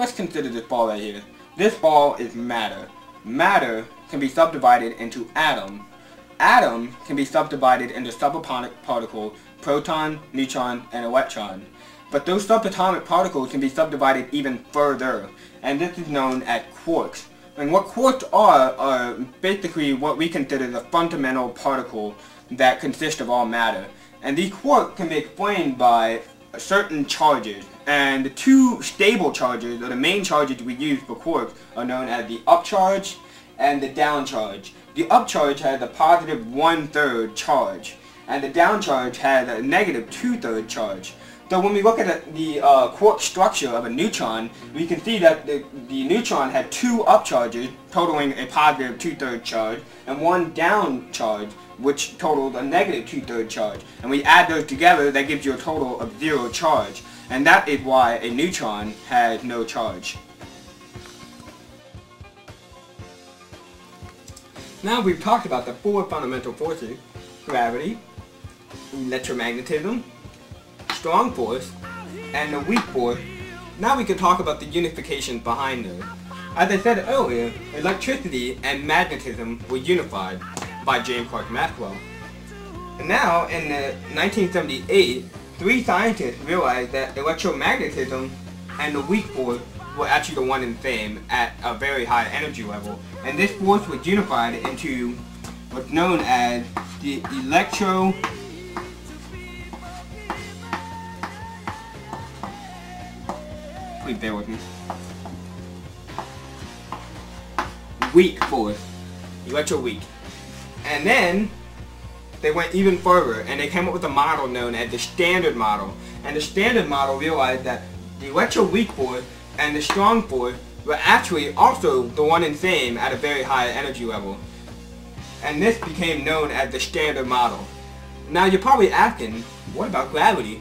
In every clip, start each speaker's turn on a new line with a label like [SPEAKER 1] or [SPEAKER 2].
[SPEAKER 1] let's consider this ball right here. This ball is matter. Matter can be subdivided into atom. Atom can be subdivided into subatomic particles, proton, neutron, and electron. But those subatomic particles can be subdivided even further, and this is known as quarks. And what quarks are basically what we consider the fundamental particle that consist of all matter. And these quarks can be explained by certain charges. And the two stable charges, or the main charges we use for quarks, are known as the up charge and the down charge. The up charge has a positive 1/3 charge, and the down charge has a negative 2/3 charge. So when we look at the quark structure of a neutron, we can see that the neutron had two up charges, totaling a positive 2/3 charge, and one down charge, which totals a negative 2/3 charge. And we add those together, that gives you a total of 0 charge. And that is why a neutron has no charge. Now we've talked about the 4 fundamental forces: gravity, electromagnetism, strong force, and the weak force. Now we can talk about the unifications behind those. As I said earlier, electricity and magnetism were unified by James Clerk Maxwell. And now, in 1978, 3 scientists realized that electromagnetism and the weak force were actually the one and same at a very high energy level. And this force was unified into what's known as the please bear with me. Weak force. Electroweak. And then they went even further and they came up with a model known as the Standard Model. And the Standard Model realized that the electroweak force and the strong force were actually also the one and same at a very high energy level. And this became known as the Standard Model. Now you're probably asking, what about gravity?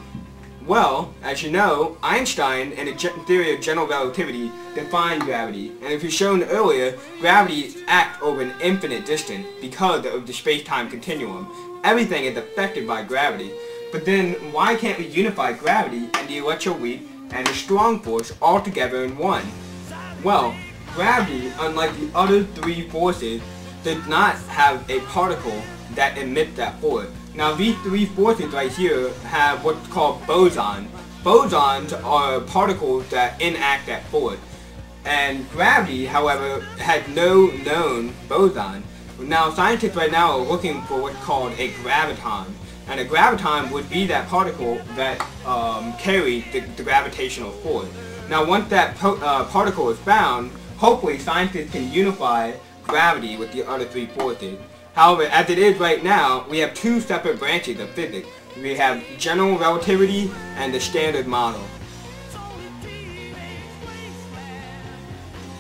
[SPEAKER 1] Well, as you know, Einstein and the theory of general relativity defined gravity. And as we shown earlier, gravity acts over an infinite distance because of the space-time continuum. Everything is affected by gravity. But then, why can't we unify gravity and the electroweak and the strong force all together in one? Well, gravity, unlike the other 3 forces, does not have a particle that emits that force. Now these 3 forces right here have what's called bosons. Bosons are particles that enact that force. And gravity, however, has no known boson. Now scientists right now are looking for what's called a graviton. And a graviton would be that particle that carries the gravitational force. Now once that particle is found, hopefully scientists can unify gravity with the other 3 forces. However, as it is right now, we have 2 separate branches of physics. We have general relativity and the Standard Model.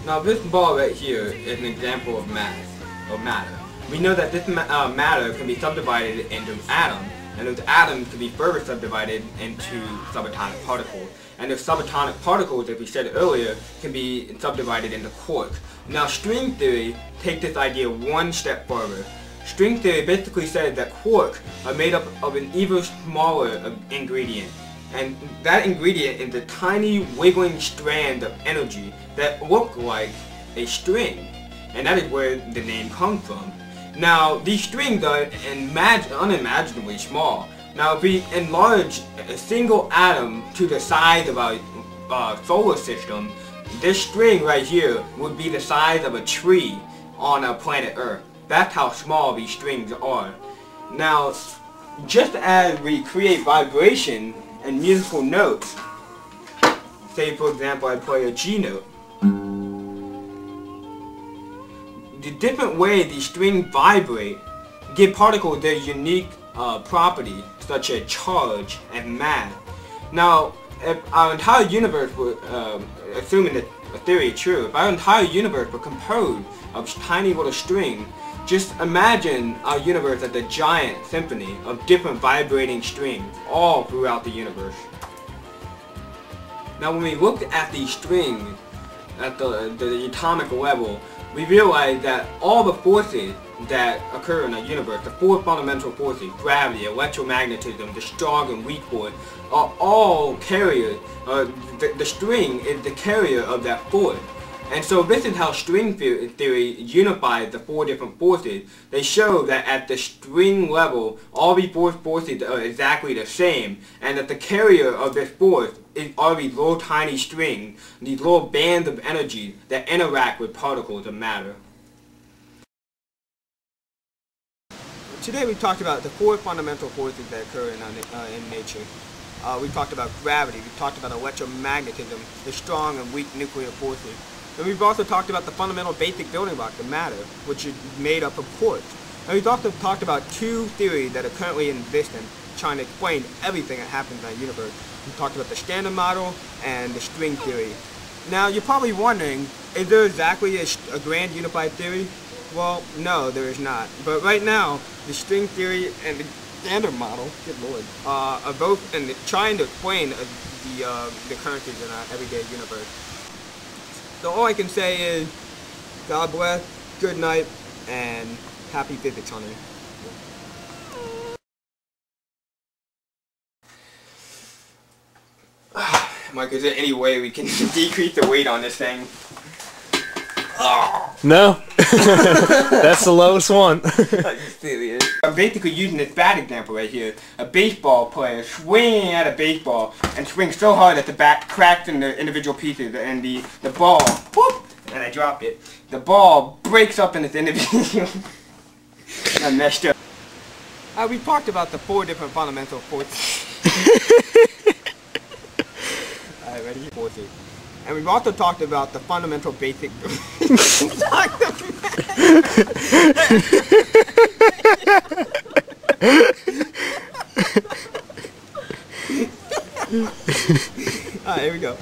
[SPEAKER 1] Now this ball right here is an example of mass, or matter. We know that this matter can be subdivided into atoms, and those atoms can be further subdivided into subatomic particles. And the subatomic particles, as we said earlier, can be subdivided into quarks. Now string theory takes this idea one step further. String theory basically says that quarks are made up of an even smaller ingredient. And that ingredient is a tiny wiggling strand of energy that look like a string. And that is where the name comes from. Now, these strings are unimaginably small. Now, if we enlarge a single atom to the size of our solar system, this string right here would be the size of a tree on our planet Earth. That's how small these strings are. Now, just as we create vibration and musical notes, say for example I play a G note, the different way these strings vibrate give particles their unique properties, such as charge and mass. Now, if our entire universe were, assuming that a theory is true, if our entire universe were composed of tiny little strings, just imagine our universe as a giant symphony of different vibrating strings all throughout the universe. Now when we look at these strings at the atomic level, we realize that all the forces that occur in our universe, the 4 fundamental forces, gravity, electromagnetism, the strong and weak force, are all carriers the string is the carrier of that force. And so this is how string theory unifies the four different forces. They show that at the string level, all these four forces are exactly the same, and that the carrier of this force are these little tiny strings, these little bands of energy that interact with particles of matter. Today we talked about the four fundamental forces that occur in nature. We talked about gravity, we talked about electromagnetism, the strong and weak nuclear forces. And we've also talked about the fundamental basic building block, the matter, which is made up of quarks. And we've also talked about two theories that are currently in existence, trying to explain everything that happens in our universe. We talked about the Standard Model and the string theory. Now you're probably wondering, is there exactly a grand unified theory? Well, no, there is not. But right now, the string theory and the Standard Model, good lord, are both trying to explain the occurrences in our everyday universe. So all I can say is, God bless, good night, and happy physics hunting. Mike, is there any way we can decrease the weight on this thing?
[SPEAKER 2] No. That's the lowest one.
[SPEAKER 1] I'm basically using this bad example right here. A baseball player swinging at a baseball and swings so hard that the bat cracks into individual pieces and the ball, whoop, and I dropped it. The ball breaks up in its individual. I messed up. We talked about the four different fundamental forces. Alright, ready? Forces. And we've also talked about the fundamental basic... Alright, here we go.